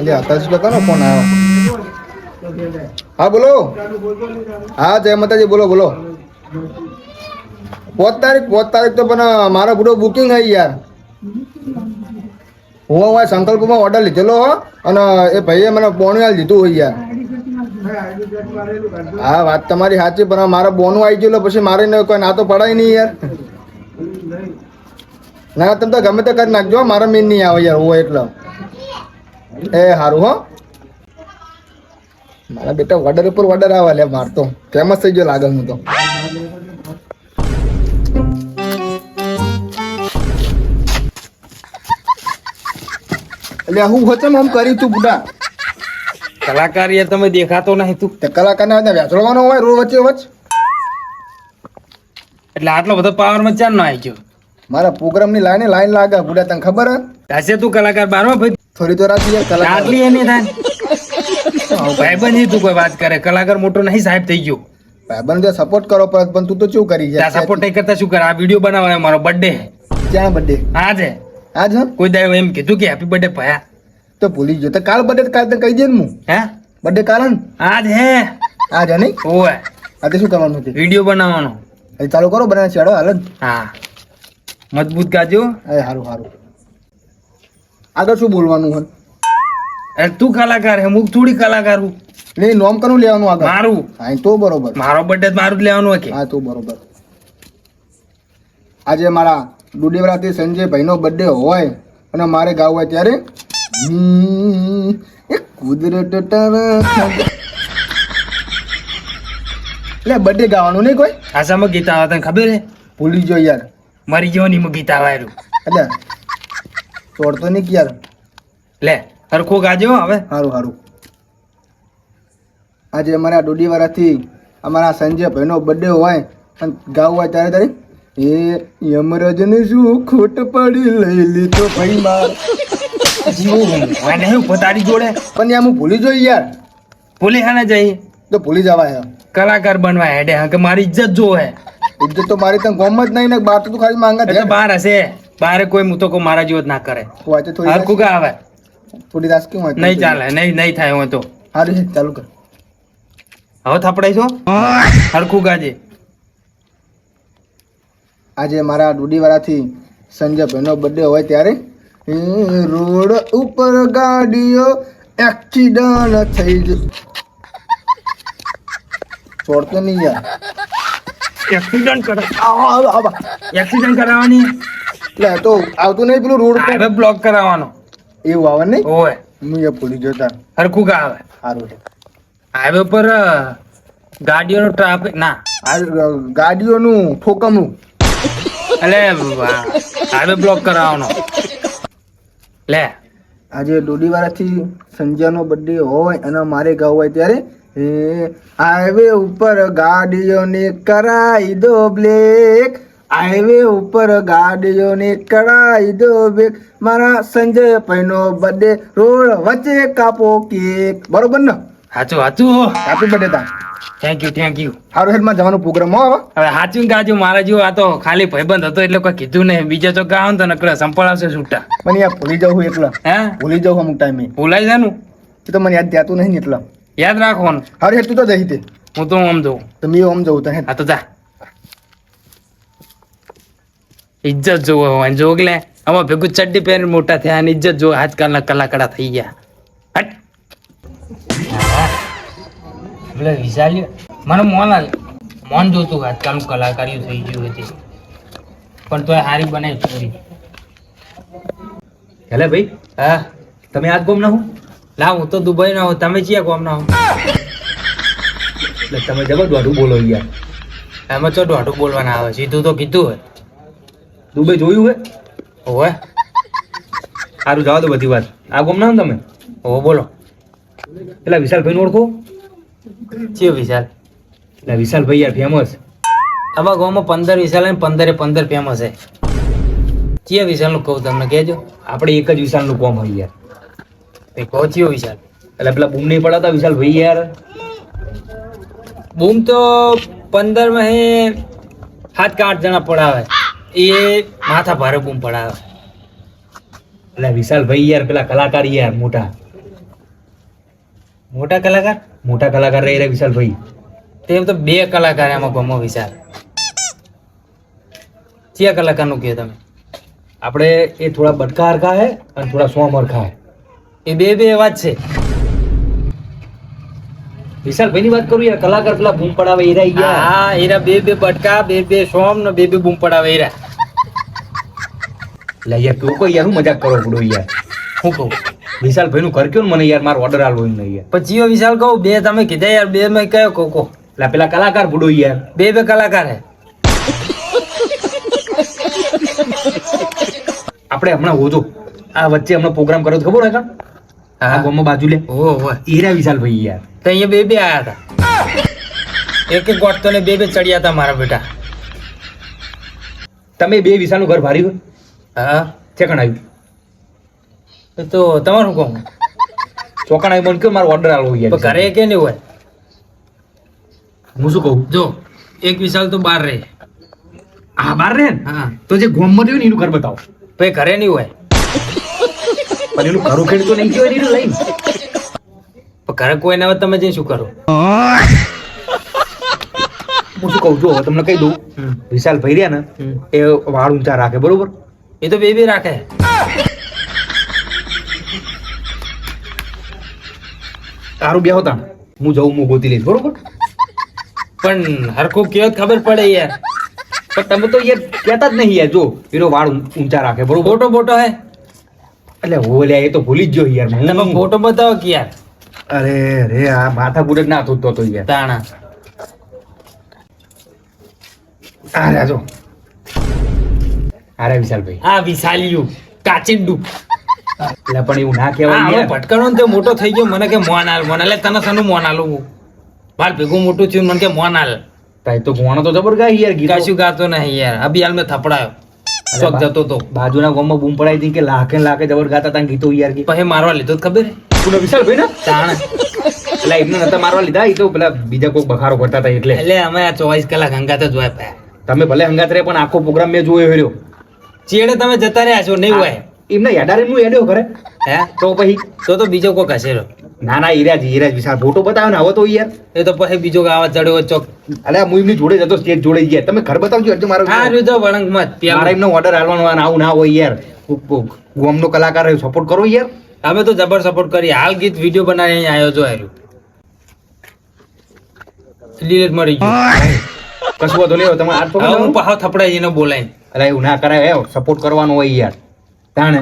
અલ્યા આકાશ કાકાનો ફોન આવ્યો. હા બોલો. હા જય માતાજી. બોલો બોલો. 5 તારીખ તો પણ મારો બધો બુકિંગ હે યાર. હું હવે સંકલ્પમાં ઓર્ડર લીધેલો હો અને એ ભાઈએ મને બોનું આલી દીધું હોય યાર. હા વાત તમારી સાચી પણ મારે બોનું આવી ગયેલો પછી મારે કોઈ ના તો પડાય નહીં યાર. ના તમે તો ગમે તે કરી નાખજો મારા મીન નહીં આવે યાર હોય એટલે. એ સારું હો. મારા બેટા ઓર્ડર ઉપર ઓર્ડર આવે લે માર તો ફેમસ થઈ ગયો લાગે હું તો. એટલે હું હોચમ આમ કરી તું બુડા કલાકાર યાર તમે દેખાતો નહીં તું. તે કલાકાર ને વેચવાનો હોય રોડ વચ્ચે વચ્ચ. એટલે આટલો બધો પાવર માં ચાર નો આવી ગયો. મારા પ્રોગ્રામ ની લાઈન લાગે બુડા તને ખબર હે. હશે તું કલાકાર બારમાં ભાઈ થોડી તો રાખી યાર કલાકાર. આટલી એની થાય ભાઈ બની તું કોઈ વાત કરે કલાકાર મોટો નહીં સાહેબ થઈ ગયો. ભાઈબંધ સપોર્ટ કરો પણ તું તો શું કરી ત્યાં સપોર્ટ નહીં કરતા શું કરે આ વિડીયો બનાવવાનો મારો બર્થડે. ક્યાં બર્થડે? આજે આજ હા કોઈ દાડો એમ કીધું કે હેપી બર્થડે ભયા તો ભૂલી ગયો. તો કાલ બર્થડે કાલ તો કહી દે ને હું. હે બર્થડે કાલ ને આજ હે આજ હે નહીં ઓય આજે શું કરવાનું છે? વિડીયો બનાવવાનો. એ ચાલુ કરો બનાવે છેડો હાલ જ. હા મજબૂત ગાજો. એ સારું સારું. આગળ શું બોલવાનું હોય? અરે તું કલાકાર હે હું થોડી કલાકાર હું. નહીં નોમ કનું લેવાનું આગળ? મારું. હા તો બરોબર. મારો બર્થડે મારું જ લેવાનું કે. હા તો બરોબર. આજે મારા ડુડીવરાથી સંજય ભાઈનો બર્થડે હોય અને મારે ગાવું હોય ત્યારે એ કુદરત એટલે બર્થડે ગાવાનું નહીં કોઈ. આસામાં ગીત આવે તને ખબર હે? ભૂલી ગયો યાર. મરી જવાની ગીત આવે એટલે ચોડતો નહીં યાર. લે હરખું ગાજો હવે. સારું સારું. આજે અમારા ડોડીવાળાથી અમારા સંજય ભાઈનો બર્થડે હોય અને ગાવું હોય ત્યારે તારે એ યમરાજને શું ખોટ પડી લઈ લીધો ભાઈ માર જીવું મને હું પોતાની જોડે પણ યાર હું ભૂલી જોઈ યાર. ભૂલી હા જઈએ તો ભૂલી જવાય. કલાકાર બનવા હેડે હા કે મારી ઇજ્જત જો હે. ઇજ્જત તો મારી તને ગોમ જ નહીં ને બાર તો તું ખાલી માંગા એટલે બહાર હશે બારે કોઈ હું તો કોઈ મારા જેવો જ ના કરે. વાંચે થોડી હરખું ગા આવે થોડી રાસ કેમ હોય નહીં ચાલે નહીં થાય હું તો સારું છે ચાલુ કર. હવે થપડાઈ છો હરખું ગાજે. આજે મારા ડુડીવાળાથી સંજય ભાઈનો બર્થડે હોય ત્યારે રોડ ઉપર ગાડીઓ એક્સિડન્ટ થઈ જ છોડતો નહીં યાર. એક્સિડન્ટ કરાવવાની એટલે તો આવતું નહીં પેલું રોડ હાઈવે બ્લોક કરાવવાનો એવું આવે નહીં. ઓય હું એ ભૂલી જતા. હરખું ગા આવે. સારું છે. હાઈવે પર ગાડીઓનો ટ્રાફિક ના આ ગાડીઓનું ઠોકમનું એટલે હાઈવે બ્લોક કરાવવાનો. લે આજે ડોડીવાળાથી સંજયનો બર્થડે હોય અને મારે ગાવું હોય ત્યારે એ હાઈવે ઉપર ગાડીઓને કરાઈ દો બ્લેક. હાઈવે ઉપર ગાડીઓને કરાઈ દો બ્લેક. મારા સંજય ભાઈનો બર્થડે રોડ વચ્ચે કાપો કેક. બરોબર ને? સાચું સાચું હેપી બર્થડે તા. થેન્ક યુ સારું હેડમાં જવાનું પ્રોગ્રામ હવે હવે સાચું ગાજુ મારા જેવો આ તો ખાલી ભાઈબંધ હતો એટલે કોઈ કીધું નહીં. બીજા તો ગાવ તો નકળે સંપળાવશે છૂટા. મને યાર ભૂલી જાઉં છું એકલા. હે ભૂલી જાઉં અમુક ટાઈમે. ભૂલાઈ જાનું એ તો મને યાદ દેતું નહીં ને એટલા. યાદ રાખવાનું. હારું હેડ તું તો જઈ તે હું તો આમ જઉં. તમે આમ જવું તો હેડ. હા તો જા ઇજ્જત જોવો હોય જોગ લે આમાં ભેગું ચડ્ડી પહેરીને મોટા થયા અને ઇજ્જત જો આજકાલના કલાકડા થઈ ગયા. હટ એટલે વિચાર્યું મને મોન જોતું આજકાલનું કલાકાર્યું થઈ ગયું હતી પણ તોય હારી બનાવી ચોરી. હેલે ભાઈ હા તમે આજ ગોમ ના હો? ના હું તો દુબઈ ના હું તમે ક્યાં ગામના હો? એટલે તમે જબર દોઢું બોલો યાર. એમાં ચો દોઢું બોલવાના આવે સીધું તો કીધું હોય. દુબઈ જોયું હે? હોય સારું જવા દો બધી વાત. આ ગોમ ના હો ને તમે? હો બોલો પેલા વિશાલભાઈ ઓળખો? ચિયો વિશાલ? એટલે વિશાલભાઈ યાર ફેમસ. આમાં ગામમાં 15 વિશાલ ને 15 ફેમસ છે. ચિયા વિશાલનું કહું તમને કહેજો. આપણે એક જ વિશાલનું કોમ હોય યાર. એ કહો ચિયો વિશાલ? એટલે પેલા બૂમ નહીં પડાતા વિશાલભાઈ યાર. બૂમ તો 15 માં હે 7 કે 8 જણા પડાવે એ માથા ભારે બૂમ પડાવે. એટલે વિશાલભાઈ યાર પેલા કલાકાર યાર મોટા. મોટા કલાકાર મોટા કલાકાર રહે વિશાલભાઈ. તેમ તો બે કલાકાર એમાં ગમો વિચાર કયા કલાકારનું કહો તમે આપણે એ થોડા બટકા હરખા હે અને થોડા સોમ હરખા હે. એ બે બે વાત છે વિશાલભાઈ ની વાત કરું યાર, કલાકાર પેલા બૂમ પડાવે એ રહી ગયા. હા હીરા બે બે બટકા બે બે સોમ ને બે બે બૂમ પડાવે હીરા એટલે યાર તું કોઈ યાર હું મજાક કરો પડો યાર. હું કહું વિશાલભાઈ નું ઘર કયો ને મને યાર મારો ઓર્ડર આલવો એમ નહીં યાર. પણ જીઓ વિશાલ કહું બે તમે કીધા યાર બે મેં કયો કહો એટલે પેલા કલાકાર બુડો યાર. બે બે કલાકાર હે આપણે હમણાં હોજો આ વચ્ચે હમણાં પ્રોગ્રામ કર્યો તો ખબર હોય કાં? આ ગામમાં બાજુ લે ઓહો હીરા વિશાલભાઈ યાર. તો અહીંયા બે બે આયા હતા એક એક ગોઠતો ને બે બે ચડ્યા હતા મારા બેટા તમે બે વિશાલનું ઘર ભારી હોય હા ચેકણ આવ્યું તો તમારું કહું ચોકણ આવી બંધ કયો મારો ઓર્ડર આલવો યાર. પણ ઘરે કે નહીં હોય હું શું કહું જો એક વિશાલ તો બહાર રહે હા બાર રહે ને હા તો જે ગોમમાં રહ્યું ને એનું ઘર બતાવો. ભાઈ ઘરે નહીં હોય પણ એનું ઘરું ખેડ તો નહીં ગયો એનું લઈને. પણ ઘરે કોઈ ના હોય તમે જઈ શું કરો હું શું કહું છું હવે તમને કહી દઉં વિશાલ ભાઈ રહ્યા ને એ વાળ ઊંચા રાખે બરોબર. એ તો બે બે રાખે તારું બે હોતા હું જઉં હું ગોતી લઈશ બરોબર. પણ હરખું કયો ખબર પડે યાર પણ તમે તો યાર કહેતા જ નહીં યાર. જો એનો વાળ ઊંચા રાખે બરોબર. ફોટો ફોટો હે એટલે હોલ્યા એ તો ભૂલી જ ગયો યાર. તમે ફોટો બતાવો કે યાર અરે રે આ માથા બુડક ના થતો તો યાર. તાણા અરે જો અરે વિશાલભાઈ આ વિશાલિયું કાચિંડું એટલે પણ એવું ના હા કહેવાય હવે યાર. ભટકાણો ને તો મોટો થઈ ગયો મને કે મોન હાલ મોન હાલે તને સનું મોન હાલું હું બાર ભેગું મોટું થયું મને કે મોન હાલ તાઈ તો ગોણો તો જબર ગાય યાર ગીતો. કશું ગાતો નહીં યાર અભી હાલ મેં થપડાયો ચોક જતો તો બાજુના ગામમાં બૂમ પડાઈ હતી કે લાખે ને લાખે જબર ગાતા તા ગીતો યાર. પછી મારવા લીધો તો ખબર હે? કોનો વિશાલભાઈ ને તાણ એટલે એમને નતા મારવા લીધા. એ તો પેલા બીજા કોઈ બખારો કરતા હતા એટલે. એટલે અમે આ 24 કલાક હંગાત જ હોય પાયા તમે ભલે હંગાત રહે પણ આખો પ્રોગ્રામ મેં જોયો રહ્યો. ચેડે તમે જતા રહ્યા છો નહીં હોય એમને યાડારે હું એડ્યો કરે હે તો પછી તો બીજો કોક હશે રો. ના ના હીરાજ વિશાલ ફોટો બતાવ્યો ને હવે તો યાર. એ તો પછી બીજો ગાવા ચડ્યો હોય ચોક અલે હું એમની જોડે જતો સ્ટેજ જોડે ગયા. તમે ઘર બતાવજો એટલે મારો આ રહ્યું તો વળંગ મત મારા એમનો ઓર્ડર આલવાનો હોય ને આવું ના હોય યાર. ગોમનો કલાકાર સપોર્ટ કરો યાર. અમે તો જબર સપોર્ટ કરી હાલ ગીત વિડીયો બનાવી અહીં આવ્યો જો આવ્યું ડિલીટ મરી ગયું કશું વાંધો નહીં. તમે આજ હવે હું પકડો. પાછો થપડાઈ એને બોલાઈને અરે એવું ના કરાય સપોર્ટ કરવાનો હોય યાર. તાણે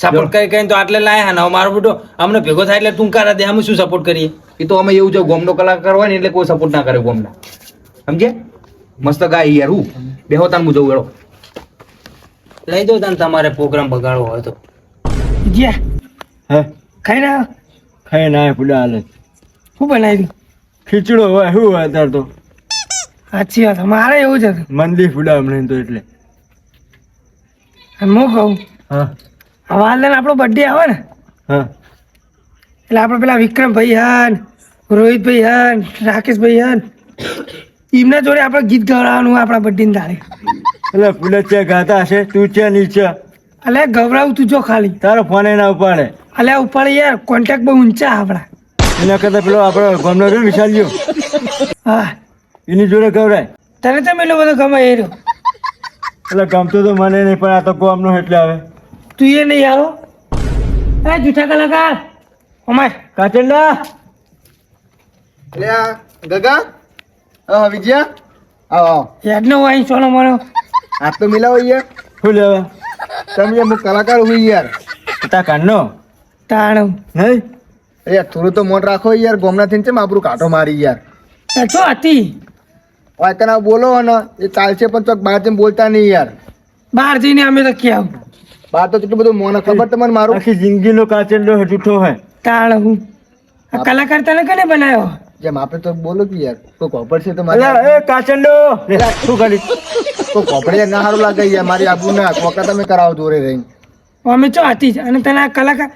સપોર્ટ કરી કરીને તો આટલે લાયા હા ને હવે મારો બેટો અમને ભેગો થાય એટલે ટૂંકારા દે અમે શું સપોર્ટ કરીએ એ તો અમે એવું છે ગોમનો કલાકાર હોય ને એટલે કોઈ સપોર્ટ ના કરે ગોમના. સમજે મસ્ત ગાય યાર. હું બેહો તાન હું જઉં એડો. લઈ દો તાન તમારે પ્રોગ્રામ બગાડવો હોય તો જ્યા હે ખાઈ ના ખાઈ ના પુડા હાલે શું બનાવી ખીચડો હોય શું હોય અત્યારે તો સાચી વાત મારે એવું જ હતું મંદી ફૂડા હમણાં તો એટલે અને હું કહું હા હવે હાલ આપણો બર્થડે આવે ને હા એટલે આપણે પેલા વિક્રમભાઈ હન રોહિતભાઈ હન રાકેશભાઈ હન એમના જોડે આપણે ગીત ગવડાવવાનું હોય આપણા બર્થડે તારે એટલે પુડા ચે ગાતા હશે તું ચે નીચે અલે ગવડાવું તું જો ખાલી તારો ફોન ના ઉપાડે અલે ઉપર યાર કોન્ટેક્ટ બહુ ઊંચા આપણા એના કરતા પેલો આપણો ગામનો રહ્યો વિશાલ્યો હા એની જોડે ગવડાય તને તો એટલો બધો ગમે એ રહ્યો એટલે ગમતો તો મને નહીં પણ આ તો ગામનો એટલે આવે તું એ નહીં આવો એ જૂઠા કલાકાર અમાય કાચંડા એટલે આ ગગા હા વિજયા આવો આવો. યાદ ન હોય અહીં સોનો મારો હાથ તો મિલાવો યાર. શું લેવા તમે યાર હું કલાકાર હું યાર. તા કાનનો તાણ નહીં યાર થોડું તો મોટ રાખો યાર. ગોમના થઈને છે આપણું કાંટો મારી યાર. છો હતી વાતના બોલો ને એ ચાલશે પણ ચોક બહાર જઈને બોલતા નહીં યાર. બહાર જઈને અમે તો ક્યાં બહાર તો કેટલું બધું મોને ખબર તમને મારું. આખી જિંદગીનો કાચંડો જૂઠો હોય તાણ હું આ કલાકાર તને કને બનાવ્યો જેમ આપણે તો બોલો કે યાર કોઈ કોપર છે તો અલા મારી એ કાચંડો લે, શું કરી તો કોપર યાર ના સારું લાગે યાર. મારી આબુ ના કોકા તમે કરાવો જોડે રહીને. અમે ચો હતી જ અને તને આ કલાકાર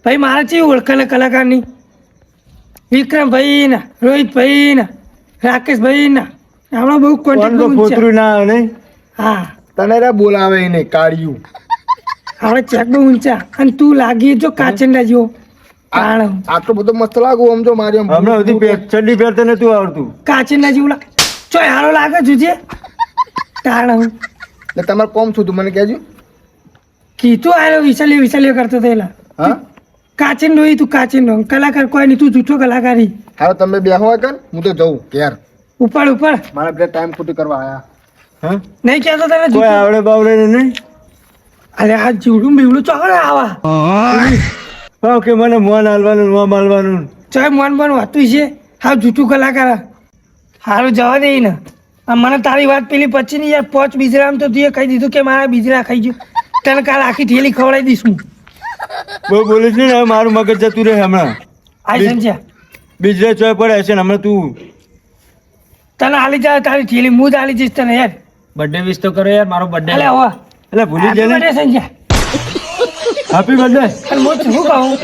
ભાઈ મારા ચેવી ઓળખે ને કલાકારની વિક્રમભાઈ ને રોહિતભાઈ ને રાકેશભાઈ ને આપણા બહુ કોણ તો કોન્ટેક્ટ પોતરું ના આવે નહીં હા તને રે બોલાવે એને કાળિયું. આપણે ચેક બહુ ઊંચા અને તું લાગી જો કાચંડા જેવો તાણ આટલું બધું મસ્ત લાગુ આમ જો મારી આમ હમણાં સુધી ચડ્ડી પહેરતા નતું આવડતું. કાચીના જેવું ચોય હારો લાગે જોજે તાણ એટલે તમારે કોમ શું તું મને કહેજો. કીધું આરો વિસલ્યો કરતો થયેલા હા કાચીન ડોઈ તું કાચીન ડો કલાકાર કોઈ નહીં તું જૂઠો કલાકારી હાલો તમે બેહો કર હું તો જઉં યાર ઉપર મારા બધા ટાઈમ ખોટી કરવા આયા. હા નહીં કહેતો તને કોઈ જૂઠો આવડે બાવડે ને નહીં. અરે આ જીવડું બીવડું ચોકડે આવા હા કે મને મોન હાલવાનું મોં હાલવાનું. ચોય મન બન વાતું છે હા જૂઠું કલાકાર હારું જવા દે ને આ મને તારી વાત પેલી પછી ની યાર પોચ બીજરામ તો તું કહી દીધું કે મારા બીજરા ખાઈ ગયું તને કાલ આખી થેલી ખવડાવી દઈશ હું બહુ બોલીશ ને હવે મારું મગજ જતું રહે હમણાં. આ સમજ્યા બીજે ચોય પડે છે ને હમણાં તું તને હાલી જાય તારી થેલી હું જ હાલી જઈશ તને યાર બર્થડે વિશ તો કરો યાર, મારો બર્થડે અલે હવા એટલે ભૂલી જાય ને. સંજ્યા હેપી બર્થડે. અને હું શું કહું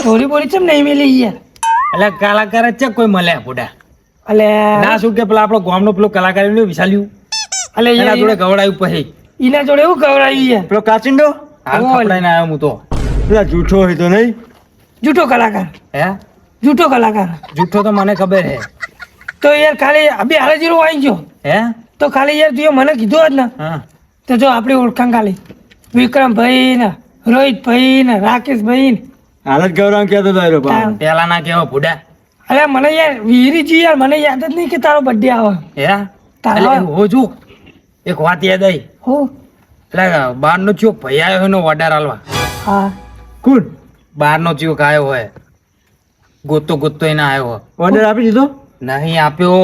થોડી બોડી ચમ નહીં મેલી યાર એટલે કલાકાર જ છે કોઈ મળે બુડા અલે ના શું કે પેલા આપણો ગામનો પેલો કલાકાર એનું વિશાલ્યું અલે એના યાર જોડે ગવડાયું પછી એના જોડે એવું ગવડાવ્યું યાર પેલો કાચિંડો હાલ બોલ. ખપડાઈને આવ્યો હું તો. પેલા જૂઠો હોય તો નહીં. જૂઠો કલાકાર હે જૂઠો કલાકાર જૂઠો તો મને ખબર હે. તો યાર ખાલી અભી હાલે જીરો આવી ગયો હે તો ખાલી યાર તું મને કીધું હોત ને હા તો જો આપણી ઓળખાણ ખાલી વિક્રમભાઈ ને રોહિતભાઈ ને રાકેશભાઈ ને હાલત ગૌરામ કહેતો હતો એરો બાપ. પેલા ના કેવા બુડા અરે મને યાર વીરીજી યાર મને યાદ જ નહીં કે તારો બર્થડે આવે હે તારો? એટલે હો જો એક વાત યાદ આવી હો એટલે બારનો ચોક ભાઈ આવ્યો એનો ઓર્ડર આલવા હા કોણ બારનો ચોક આવ્યો હોય ગોતતો એને આવ્યો ઓર્ડર આપી દીધો. નહીં આપ્યો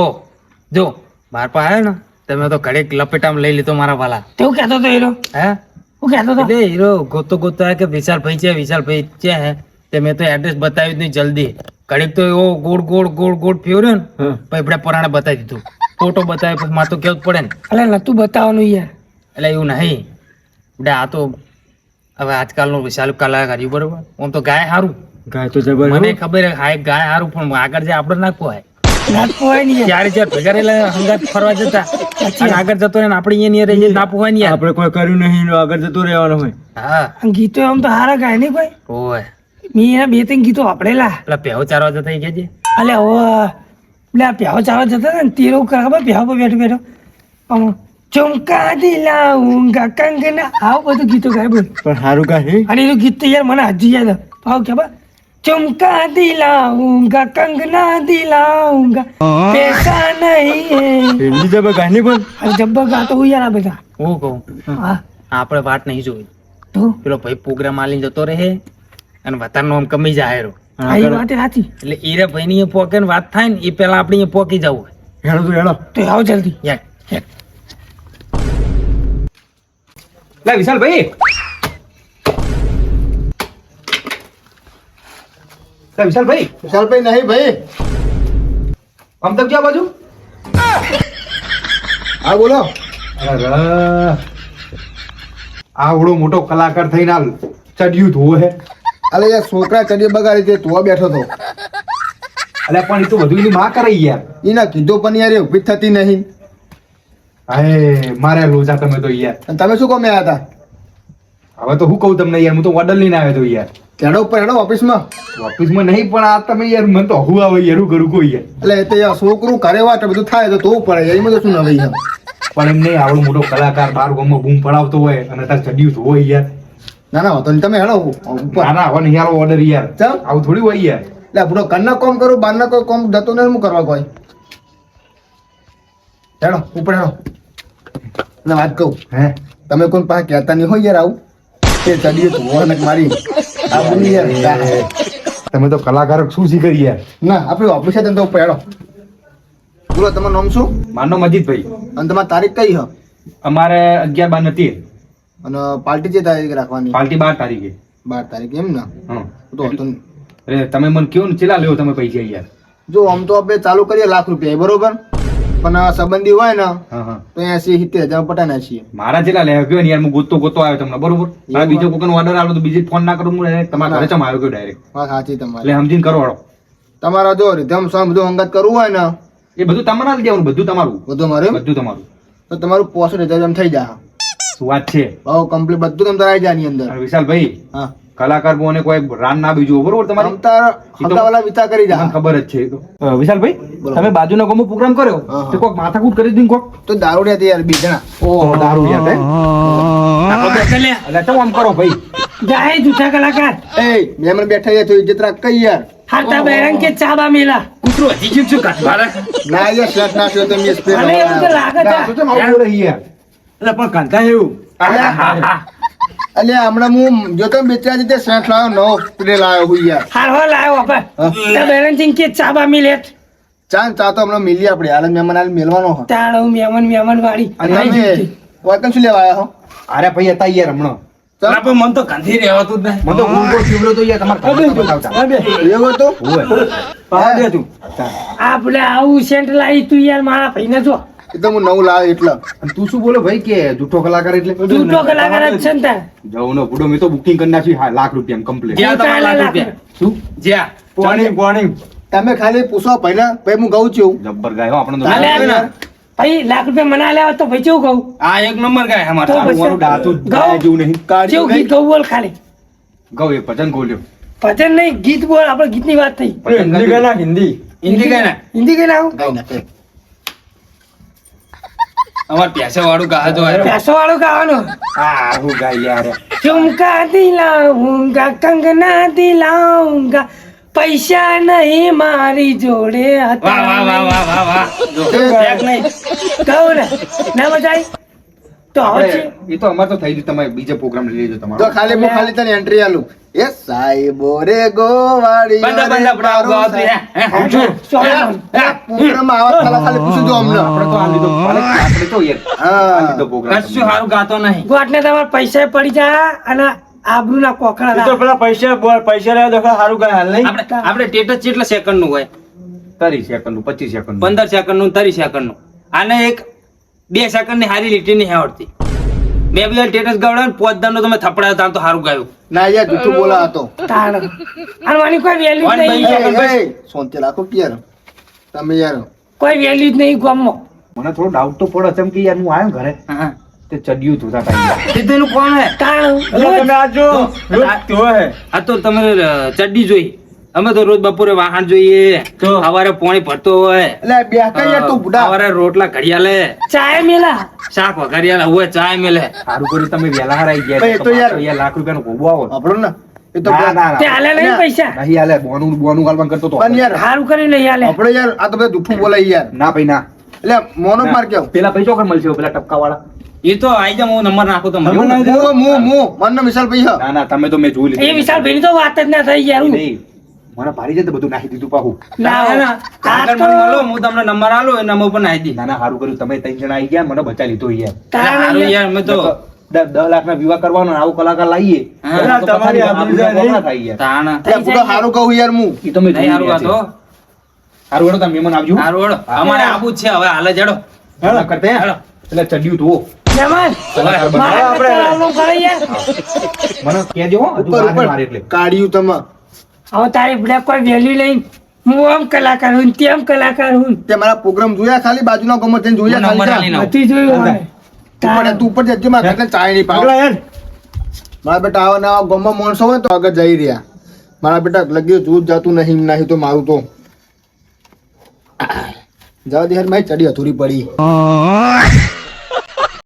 જો બાર પર આવ્યો ને તમે તો ઘડીક લપેટામાં લઈ લીધો મારા વાલા તેવું કહેતો હતો હીરો હે હું કહેતો હતો એટલે હીરો ગોતો આવ્યો કે વિશાલભાઈ છે હે તે મેં તો એડ્રેસ બતાવ્યું જ નહીં જલ્દી ઘડીક તો એવો ગોળ ફેર્યો ને હા. પછી આપણે પરાણે બતાવી દીધું ફોટો બતાવ્યો પછી મારે તો કેવું જ પડે ને અલે નતું બતાવવાનું યાર એટલે એવું નહીં એટલે આ તો હવે આજકાલનું વિશાલ કલાકાર રહ્યું બરોબર આમ તો ગાય સારું ગાય તો જબર મને હો. ખબર હે હાય ગાય સારું પણ આગળ જે આપણે નાખવું હોય નાત પોવાય નહીં યાર ચાર ભેગા રહેલા હંગાત ફરવા જતા અને આગળ જતો રહે ને આપણે અહીંયા રહી જઈને નાપવું હોય ને યાર આપણે કોઈ કર્યું નહીં એનો આગળ જતો રહેવાનો હોય. હા અને ગીતો આમ તો હારા ગાય નહીં કોઈ ઓય મેં એના બે ત્રણ ગીતો વાપરેલા પેલા પહેવો ચારવા જતા ગયા છે અલે ઓ એટલે આ પ્યાવો ચાલવા જતા હતા ને તેરો ખબર પ્યાવો પર બેઠો આમ ચમકા દિલાઉંગા કંગના આવું બધું ગીતો ગાય બોલ પણ સારું કાંઈ અને એનું ગીત તો યાર મને હજી યાદ ભાવ ખબર ચમકા દિલાઉંગા કંગના દિલાઉંગા પૈસા નહીં હિન્દી જબર ગાય નહીં પણ અરે જબ્બર ગાતો હું યાર આ બધા હું કહું હા આપણે વાત નહીં જોઈ તો પેલો ભાઈ પ્રોગ્રામ આલીને જતો રહે અને વતારનો આમ કમી જાય રો. આ એ વાત સાચી એટલે ઈરે ભાઈ ની પોકે ને વાત થાય ને એ પેલા આપણે અહીંયા પોકી જવું હેડો તો હેડો. તો આવો જલ્દી યાર લે વિશાલભાઈ લે વિશાલભાઈ વિશાલભાઈ નહીં ભાઈ આમ તક ક્યાં બાજુ હા બોલો. અરે આવડો મોટો કલાકાર થઈને હાલ ચડ્યું ધોવે હે અલે યાર છોકરા ચડી બગાડી તે તું બેઠો તો અલ્યા પણ એ તો બધું એની માં કરે યાર એના કીધું પણ યાર એ ઊભી જ થતી નહીં. અરે મારે લોચા તમે તો યાર અને તમે શું કોમે આવ્યા હતા હવે તો હું કહું તમને યાર હું તો ઓર્ડર લઈને આવ્યો તો યાર કેડો ઉપર હેડો ઓફિસમાં. ઓફિસમાં નહીં પણ આ તમે યાર મને તો હું આવે યાર હું કરું કોઈ યાર એટલે એ તો યાર છોકરું ઘરે વાત બધું થાય તો તું પડે યાર એમાં તો શું નવાઈ યાર. પણ એમ નહીં આવડો મોટો કલાકાર બાર ગામમાં બૂમ પડાવતો હોય અને તાર ચડ્યું ધોવે યાર ના ના વાંધો નહીં તમે હેડો ઉપર. ના હવે નહીં આવો ઓર્ડર યાર ચમ આવું થોડી હોય યાર એટલે આપણો ઘરના કોમ કરું બહારના કોઈ કોમ જતો નહીં હું કરવા કોઈ. હેડો ઉપર હેડો. અને વાત કહું હે તમે કોઈ પાસે કહેતા નહીં હોય યાર આવું તે ચડીએ તું હોય ને મારી આ બની યાર. તમે તો કલાકાર શું શીખરી યાર ના આપણે ઓફિસે તમે તો ઉપર હેડો. બોલો તમારું નામ શું માનો મજીદભાઈ અને તમારી તારીખ કઈ હ અમારે 11/12 નથી અને પાર્ટી જે તારીખ રાખવાની પાર્ટી 12 તારીખે 12 તારીખ એમ ને હા તો હતો ને. અરે તમે મને કયો ને ચેલા લેવો તમે પૈસા યાર જો આમ તો આપણે ચાલુ કરીએ ₹1,00,000 બરોબર પણ આ સંબંધી હોય ને હા હા તો 80-70 પટાના છીએ. મારા ચેલા લેવા ગયો ને યાર હું ગોતો આવ્યો તમને બરોબર મારા બીજો કોઈ ઓર્ડર આવ્યો તો બીજે ફોન ના કરું હું direct તમારા ઘરે ચમ આવ્યો ગયો ડાયરેક્ટ વાત સાચી તમારી. એટલે સમજીને કરો વાળો તમારા જો રીધમ સોંગ બધું અંગત કરવું હોય ને એ બધું તમારા જ દેવાનું બધું તમારું બધું મારે એમ? બધું તમારું તો તમારું 65,000 એમ થઈ જાય. શું વાત છે ભાવ કમ્પ્લીટ બધું તમે આવી જાય એની અંદર. અને વિશાલભાઈ હા કલાકાર કોને કોઈ રાન ના બીજું બરોબર તમારે હમતાવાલા વિચાર કરી જા તમને ખબર જ છે એ તો. વિશાલભાઈ તમે બાજુના ગામમાં પ્રોગ્રામ કર્યો હા. તો કોક માથાકૂટ કરી દીધી કોક તો દારૂ રહ્યા યાર બીજના ઓહો દારૂ યાર હે? લે એટલે તો આમ કરો ભાઈ જાય જૂઠા કલાકાર એ મેમન બેઠા યાર તો ઇજ્જત રાખ કઈ યાર હાટા બહેરંગ કે ચાબા મેલા કૂતરો હજી ગયું શું કાઢ બારે ના યાર શર્ટ નાખ્યો તો મેં સ્પ્રે અને એવું તો લાગે ના, છે. તો ચમ આવું બોલે યાર એટલે પણ કાંતા એવું અલ્યા હમણાં હું જોતો બેચરા રીતે શર્ટ લાવ્યો નવો સ્પ્રે લાવ્યો હું યાર હારવા લાયો બાપા તા બહેરંગ સિંહ કે ચાબા મેલેટ ચા તો હમણાં મિલી આપણે હાલ મહેમાન હાલ મેલવાનો હો તાણો મેમન વાળી અને તમે વાતન શું લેવા આવ્યા હો અરે ભાઈ હતા યાર હમણાં ચાલ. પણ મન તો ગાંધી રહેવાતું જ નહીં મને તો ગુંગો ચીવડો તો યાર તમારે ખબર બતાવતા એવું હતું ઓય. પાવા દે તું આપણે આવું સેન્ટ લાવી તું યાર મારા ભાઈને જો એ તો હું નવું લાવ્યો એટલે અને તું શું બોલો ભાઈ કે જૂઠો કલાકાર એટલે જૂઠો કલાકાર જ છે ને તાર જવું નો બુડો મેં તો બુકિંગ કરી નાખી હા, લાખ રૂપિયા કમ્પ્લીટ જ્યાં તમારા લાખ રૂપિયા શું જ્યાં પોણી તમે ખાલી પૂછો પહેલા ભાઈ હું ગઉં છું જબ્બર ગાય હો આપણે તો હાલે યાર. ભાઈ લાખ રૂપિયા મને આલ્યા તો ભાઈ કેવું કહું આ એક નંબર ગાય તો અમારા પછી- મારું ડાતું ગાઓ. ગાય જેવું નહીં કેવું ગીત ગાવું બોલ ખાલી ગૌ એ ભજન ગોલ્યો ભજન નહીં ગીત બોલ આપણે ગીતની વાત થઈ હિન્દી કે ના હિન્દી હિન્દી ગાય ને હિન્દી કઈ નાખું કઈ નાખે અમાર પૈસા વાળું ગાજો આવ્યો પેસો વાળો ગાવાનો આ હું ગાય યાર झुमका दिलाऊंगा कंगना दिलाऊंगा पैसा नहीं मारी जोड़े વાહ વાહ વાહ વાહ વાહ વાહ જો એક નહીં કહું ને ના મજાય તો હવે છે. આપણે એ તો અમાર તો થઈ ગયું તમે બીજો પ્રોગ્રામ લઈ લેજો તો તમારો ખાલી હું ખાલી તને એન્ટ્રી આલું એ સાહેબો રે ગોવાળી બંધા બંધા પડાવ ગાવ હે સોળામાં. પ્રોગ્રામ આવા ખાલી પૂછું જો અમને આપણે તો આ લીધો આપણે તો યાર આ હા લીધો પ્રોગ્રામ કશું સારું ગાતો નહીં ગોટને તમારે પૈસા પડી જાય અને આબરૂના કોકડા તું તો રાખે. પેલા પૈસા લેવા દો સારું કાંઈ હાલ નહીં આપણે ટેટસ કેટલા સેકન્ડ નું હોય 30 સેકન્ડ 25 સેકન્ડ 15 સેકન્ડ નું 30 સેકન્ડ નું આને એક 2 સેકન્ડ ની હારી લીટી નહીં આવડતી બે બે ટેટસ ગાવડા ને 5 દાન નો તમે થપડાયો તાન તો સારું ગાયું ના યાર જૂઠું બોલા હતો તાણ. અને વાની કોઈ વેલ્યુ જ વન નહીં ભાઈ. સોનતે રાખો કે યાર તમે યાર કોઈ વેલ્યુ જ નહીં ગામમાં. મને થોડો ડાઉટ તો પડે છે કે યાર હું આવ્યો ઘરે હા તે ચડ્યું તું તા ટાઈમ સીધેનું કોણ હે તાણ. એટલે તમે આ જો રોજ તો હે આ તો તમે ચડ્ડી જોઈ અમે તો રોજ બપોરે વાહન જોઈએ તો? સવારે પાણી ભરતો હોય એટલે બે કઈ યાર તું બુડા સવારે રોટલા ઘડિયાલે ચાય મેલા શાક વઘારિયાલે હોય ચાય મેલે સારું કર્યું તમે વહેલા હરાઈ ગયા ભાઈ, એ તો યાર- યાર લાખ રૂપિયાનો ગોબો આવો આપણો ને એ તો ના, ના, તે ના. હાલે નહીં પૈસા નહીં હાલે બોનું બોનું ગાલવાન કરતો તો પણ યાર સારું કરી લઈ હાલે આપણે યાર આ તો બધા જૂઠું બોલાય યાર ના ભાઈ ના એટલે મોનો માર કેવું પેલા ભાઈ ચોકર મળશે પેલા ટપકા વાળા એ તો આઈ જા હું નંબર નાખું તમને એવું નહીં. મનનો વિશાલ ભાઈ હા ના ના તમે તો મેં જોઈ એ વિશાલ ભાઈ તો વાત જ ના થઈ યાર હું. નહીં મને ભારી જાય તો બધું નાખી દીધું પાહું ના ના, આગળ મને મળો હું તમને નંબર આલો એ નંબર પર નાખી દી ના ના સારું કર્યું તમે 3 જણા આવી ગયા મને બચા લીધો યાર તાણ હારું યાર. યાર મેં તો 10 લાખ ના વિવાહ કરવાનો ને આવું કલાકાર લાવીએ હા, તો તમારી પછાડી આબરૂ જાય આબરૂ નહીં. થાય યાર તાણ એટલે પૂરો સારું કહું યાર હું ઈ તમે નહીં હારું ગાતો સારું હેડો તમે મહેમાન આવજો હારું હળો અમારે આબુ જ છે હવે હાલે જડો હેડો કરતે હેડો. એટલે ચડ્યું તું મહેમાન, કલાકાર મારા બનાવો. કલાકારનું કરે યાર. મને કહેજો હો હજુ ઉપર વાહે મારે એટલે ઉપર કાઢ્યું તમે હવે તારી બધા કોઈ વેલ્યુ નહીં હું આમ કલાકાર હું તેમ કલાકાર હું તે મારા પ્રોગ્રામ જોયા ખાલી બાજુના ગામમાં જઈને જોયા નંબર ખાલી આલીને આવો. નથી જોયું હવે. તું પણ તું ઉપર જજે મારા ઘરને ચાય નહીં પાવ પકડા યાર મારા બેટા આવા નવા ગામમાં માણસો હોય તો આગળ જઈ રહ્યા મારા બેટા લગી જૂથ જાતું નહીં તો મારું તો જવા દે યાર મારી ચડી અધૂરી પડી